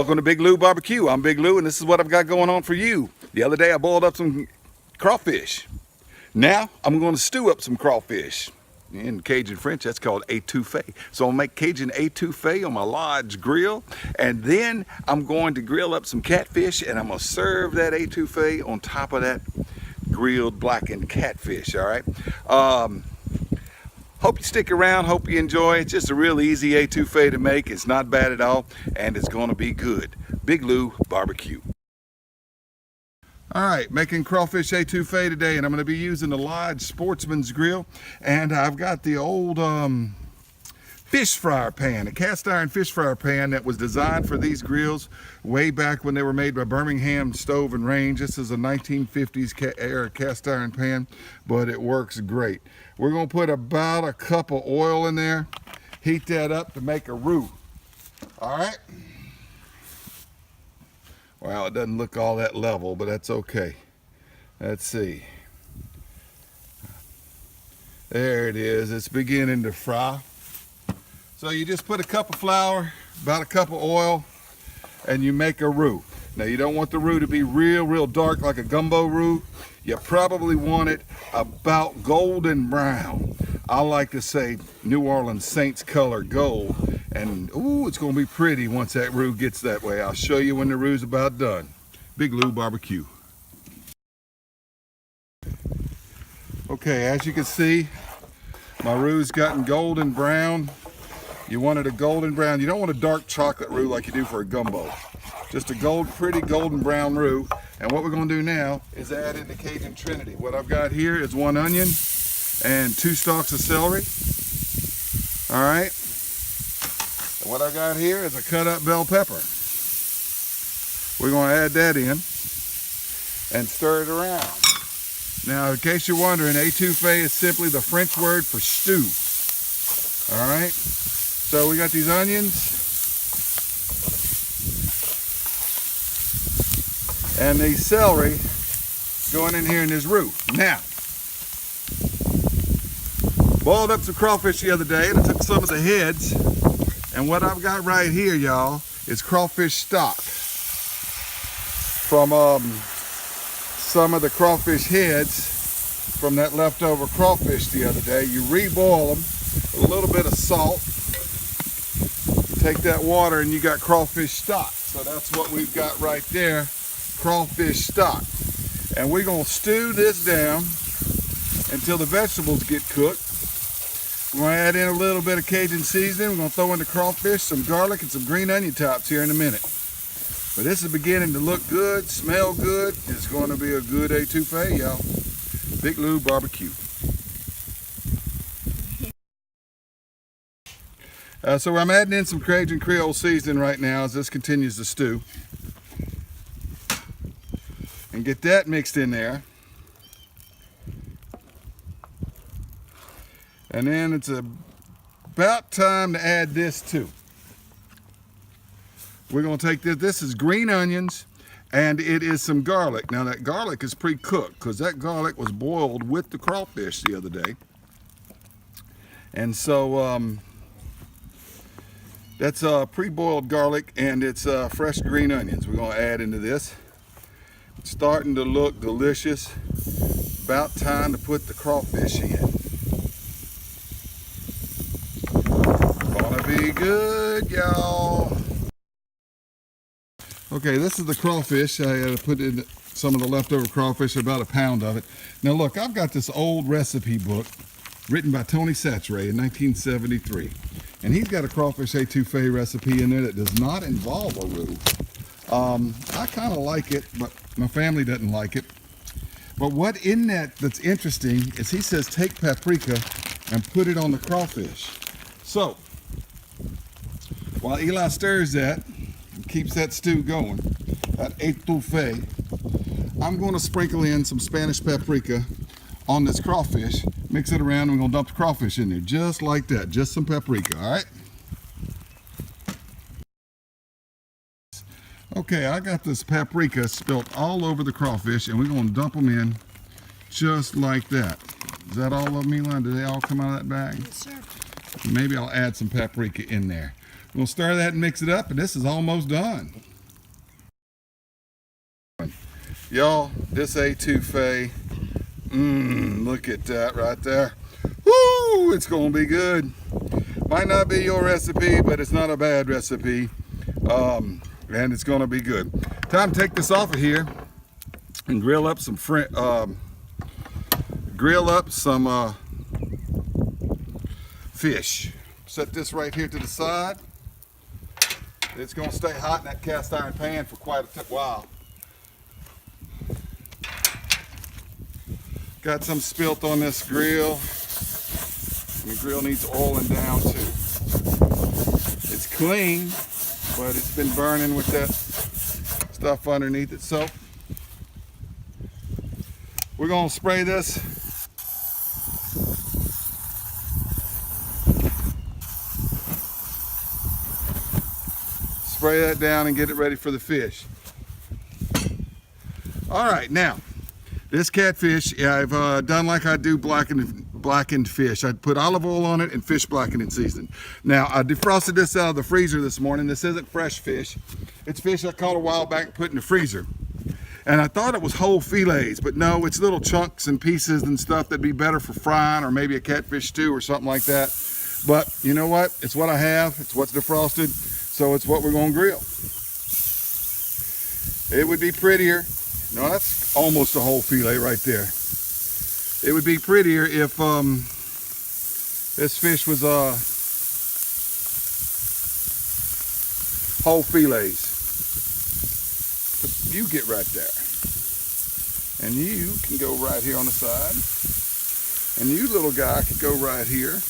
Welcome to Big Lou Barbecue. I'm Big Lou, and this is what I've got going on for you. The other day I boiled up some crawfish. Now I'm going to stew up some crawfish. In Cajun French, that's called étouffée. So I'll make Cajun étouffée on my Lodge grill, and then I'm going to grill up some catfish, and I'm going to serve that étouffée on top of that grilled blackened catfish. All right. Hope you stick around, hope you enjoy. It's just a real easy étouffée to make. It's not bad at all, and it's gonna be good. Big Lou Barbecue. All right, making crawfish étouffée today, and I'm gonna be using the Lodge Sportsman's Grill, and I've got the old fish fryer pan, a cast iron fish fryer pan that was designed for these grills way back when they were made by Birmingham Stove and Range. This is a 1950s era cast iron pan, but it works great. We're going to put about a cup of oil in there, heat that up to make a roux. All right. Well, it doesn't look all that level, but that's okay. Let's see. There it is. It's beginning to fry. So you just put a cup of flour, about a cup of oil, and you make a roux. Now you don't want the roux to be real dark like a gumbo roux. You probably want it about golden brown. I like to say New Orleans Saints color gold. And ooh, it's gonna be pretty once that roux gets that way. I'll show you when the roux's about done. Big Lou Barbecue. Okay, as you can see, my roux's gotten golden brown. You want it a golden brown. You don't want a dark chocolate roux like you do for a gumbo. Just a pretty golden brown roux. And what we're going to do now is add in the Cajun Trinity. What I've got here is 1 onion and 2 stalks of celery. All right. And what I've got here is a cut up bell pepper. We're going to add that in and stir it around. Now, in case you're wondering, étouffée is simply the French word for stew. All right. So we got these onions and the celery going in here in this roux. Now, boiled up some crawfish the other day, and I took some of the heads, and what I've got right here, y'all, is crawfish stock from some of the crawfish heads from that leftover crawfish the other day. You reboil them with a little bit of salt. Take that water and you got crawfish stock. So that's what we've got right there, crawfish stock. And we're gonna stew this down until the vegetables get cooked. We're gonna add in a little bit of Cajun seasoning. We're gonna throw in the crawfish, some garlic, and some green onion tops here in a minute. But this is beginning to look good, smell good. It's gonna be a good étouffée, y'all. Big Lou Barbecue. So I'm adding in some Cajun Creole seasoning right now as this continues to stew. And get that mixed in there. And then it's about time to add this too. We're going to take this is green onions, and it is some garlic. Now that garlic is pre-cooked because that garlic was boiled with the crawfish the other day. And so that's pre-boiled garlic, and it's fresh green onions we're going to add into this. It's starting to look delicious. About time to put the crawfish in. Gonna be good, y'all. Okay, this is the crawfish. I put in some of the leftover crawfish, about a pound of it. Now look, I've got this old recipe book written by Tony Chachere in 1973. And he's got a crawfish étouffée recipe in there that does not involve a roux. I kind of like it, but my family doesn't like it. But what in that's interesting is he says take paprika and put it on the crawfish. So, while Eli stirs that and keeps that stew going, that étouffée, I'm going to sprinkle in some Spanish paprika on this crawfish, mix it around, and we're gonna dump the crawfish in there just like that, just some paprika. All right. Okay, I got this paprika spilt all over the crawfish, and we're gonna dump them in just like that. Is that all of them, Eli? Did they all come out of that bag? Yes, sir. Maybe I'll add some paprika in there. We'll stir that and mix it up, and this is almost done. Y'all, this etouffee, look at that right there. Woo, it's gonna be good. Might not be your recipe, but it's not a bad recipe. And it's gonna be good. Time to take this off of here and grill up some fish. Set this right here to the side. It's gonna stay hot in that cast iron pan for quite a while. Got some spilt on this grill. And the grill needs oiling down too. It's clean, but it's been burning with that stuff underneath it. So we're gonna spray this. Spray that down and get it ready for the fish. All right, now this catfish, I've done like I do blackened fish. I put olive oil on it and fish blackening seasoning. Now I defrosted this out of the freezer this morning. This isn't fresh fish. It's fish I caught a while back and put in the freezer. And I thought it was whole fillets, but no, it's little chunks and pieces and stuff that'd be better for frying or maybe a catfish stew or something like that. But you know what? It's what I have. It's what's defrosted. So it's what we're gonna grill. It would be prettier. No, that's almost a whole fillet right there. It would be prettier if this fish was whole fillets. But you get right there. And you can go right here on the side. And you little guy could go right here.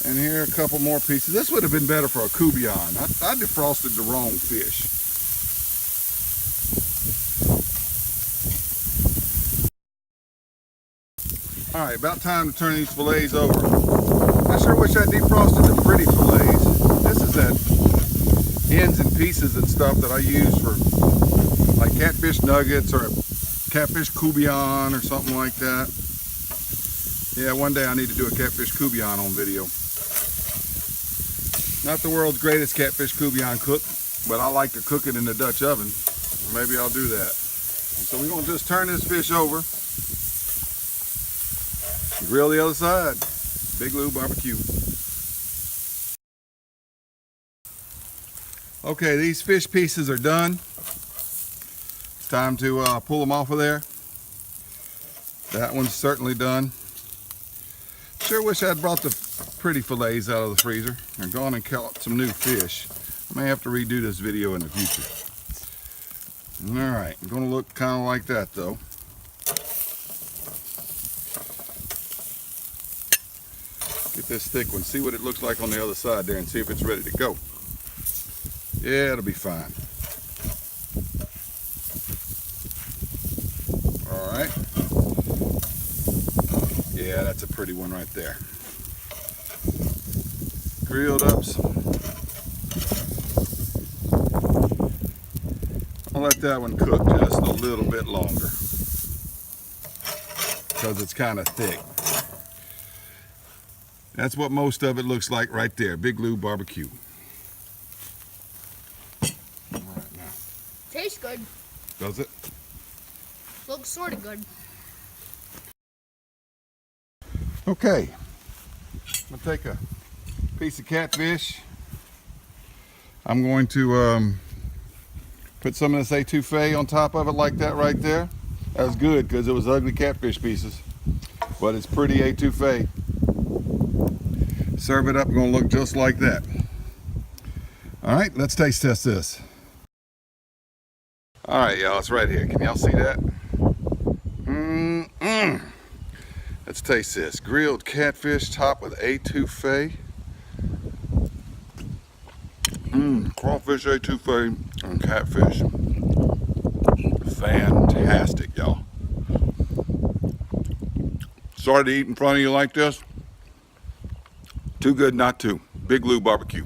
And here are a couple more pieces. This would have been better for a coubillon. I defrosted the wrong fish. All right, about time to turn these fillets over. I sure wish I defrosted the pretty fillets. This is that ends and pieces and stuff that I use for like catfish nuggets or a catfish coubillon or something like that. Yeah, one day I need to do a catfish coubillon on video. Not the world's greatest catfish coubillon cook, but I like to cook it in the Dutch oven. Maybe I'll do that. So we're gonna just turn this fish over. Grill the other side. Big Lou Barbecue. Okay, these fish pieces are done. It's time to pull them off of there. That one's certainly done. Sure wish I'd brought the pretty fillets out of the freezer and gone and caught some new fish. I may have to redo this video in the future. All right, I'm gonna look kind of like that though. Get this thick one, see what it looks like on the other side there and see if it's ready to go. Yeah, it'll be fine. All right. Yeah, that's a pretty one right there. Grilled up some. I'll let that one cook just a little bit longer because it's kind of thick. That's what most of it looks like right there. Big Lou Barbecue. All right, now. Tastes good. Does it? Looks sort of good. Okay. I'm gonna take a piece of catfish. I'm going to put some of this etouffee on top of it like that right there. That was good because it was ugly catfish pieces, but it's pretty etouffee. Serve it up, gonna look just like that. All right, let's taste test this. All right, y'all, it's right here. Can y'all see that? Let's taste this. Grilled catfish topped with etouffee. Crawfish etouffee and catfish. Fantastic, y'all. Sorry to eat in front of you like this. Too good not to. Big Lou Barbecue.